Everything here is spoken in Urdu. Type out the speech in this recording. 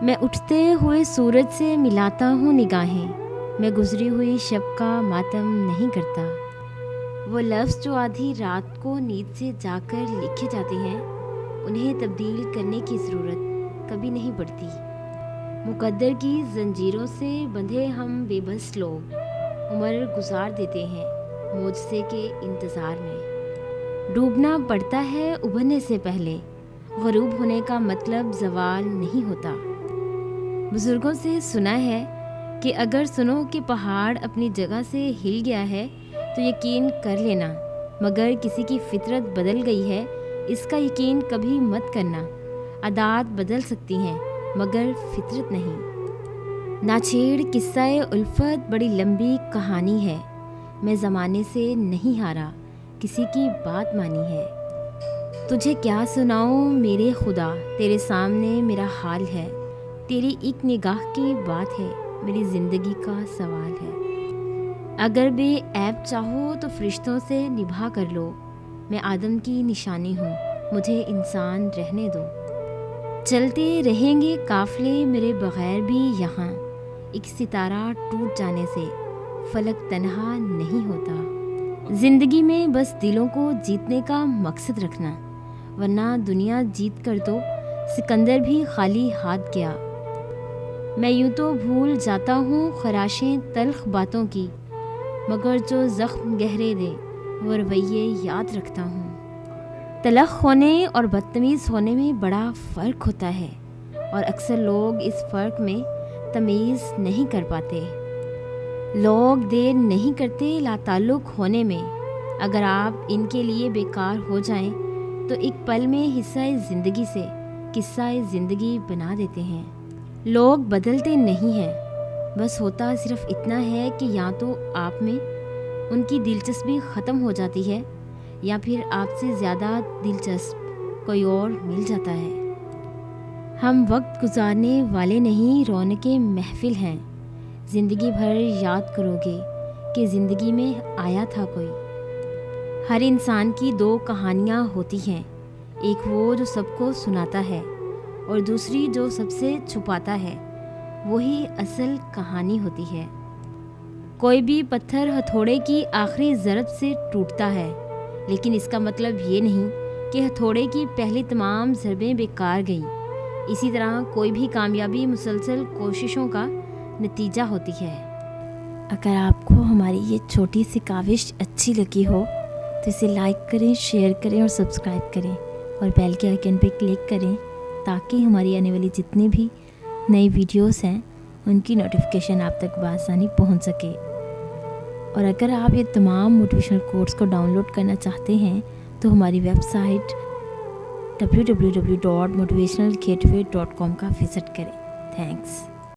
میں اٹھتے ہوئے سورج سے ملاتا ہوں نگاہیں، میں گزری ہوئی شب کا ماتم نہیں کرتا۔ وہ لفظ جو آدھی رات کو نیند سے جا کر لکھے جاتے ہیں، انہیں تبدیل کرنے کی ضرورت کبھی نہیں پڑتی۔ مقدر کی زنجیروں سے بندھے ہم بے بس لوگ عمر گزار دیتے ہیں معجزے کے انتظار میں۔ ڈوبنا پڑتا ہے ابھرنے سے پہلے، غروب ہونے کا مطلب زوال نہیں ہوتا۔ بزرگوں سے سنا ہے کہ اگر سنو کہ پہاڑ اپنی جگہ سے ہل گیا ہے تو یقین کر لینا، مگر کسی کی فطرت بدل گئی ہے اس کا یقین کبھی مت کرنا۔ عادات بدل سکتی ہیں مگر فطرت نہیں۔ ناچھیڑ قصہ الفت بڑی لمبی کہانی ہے، میں زمانے سے نہیں ہارا، کسی کی بات مانی ہے۔ تجھے کیا سناؤں میرے خدا، تیرے سامنے میرا حال ہے، تیری ایک نگاہ کی بات ہے، میری زندگی کا سوال ہے۔ اگر بے عیب چاہو تو فرشتوں سے نبھا کر لو، میں آدم کی نشانی ہوں، مجھے انسان رہنے دو۔ چلتے رہیں گے قافلے میرے بغیر بھی یہاں، ایک ستارہ ٹوٹ جانے سے فلک تنہا نہیں ہوتا۔ زندگی میں بس دلوں کو جیتنے کا مقصد رکھنا، ورنہ دنیا جیت کر تو سکندر بھی خالی ہاتھ گیا۔ میں یوں تو بھول جاتا ہوں خراشیں تلخ باتوں کی، مگر جو زخم گہرے دے وہ رویے یاد رکھتا ہوں۔ تلخ ہونے اور بدتمیز ہونے میں بڑا فرق ہوتا ہے، اور اکثر لوگ اس فرق میں تمیز نہیں کر پاتے۔ لوگ دیر نہیں کرتے لاتعلق ہونے میں، اگر آپ ان کے لیے بیکار ہو جائیں تو ایک پل میں حصہ زندگی سے قصہ زندگی بنا دیتے ہیں۔ لوگ بدلتے نہیں ہیں، بس ہوتا صرف اتنا ہے کہ یا تو آپ میں ان کی دلچسپی ختم ہو جاتی ہے یا پھر آپ سے زیادہ دلچسپ کوئی اور مل جاتا ہے۔ ہم وقت گزارنے والے نہیں، رونق محفل ہیں۔ زندگی بھر یاد کرو گے کہ زندگی میں آیا تھا کوئی۔ ہر انسان کی دو کہانیاں ہوتی ہیں، ایک وہ جو سب کو سناتا ہے اور دوسری جو سب سے چھپاتا ہے، وہی اصل کہانی ہوتی ہے۔ کوئی بھی پتھر ہتھوڑے کی آخری ضرب سے ٹوٹتا ہے، لیکن اس کا مطلب یہ نہیں کہ ہتھوڑے کی پہلی تمام ضربیں بیکار گئیں۔ اسی طرح کوئی بھی کامیابی مسلسل کوششوں کا نتیجہ ہوتی ہے۔ اگر آپ کو ہماری یہ چھوٹی سی کاوش اچھی لگی ہو تو اسے لائک کریں، شیئر کریں اور سبسکرائب کریں، اور بیل کے آئیکن پہ کلک کریں تاکہ ہماری آنے والی جتنی بھی نئی ویڈیوز ہیں ان کی نوٹیفیکیشن آپ تک بآسانی پہنچ سکے۔ اور اگر آپ یہ تمام موٹیویشنل کوٹس کو ڈاؤن لوڈ کرنا چاہتے ہیں تو ہماری ویب سائٹ www.motivationalgateway.com کا وزٹ کریں۔ تھینکس۔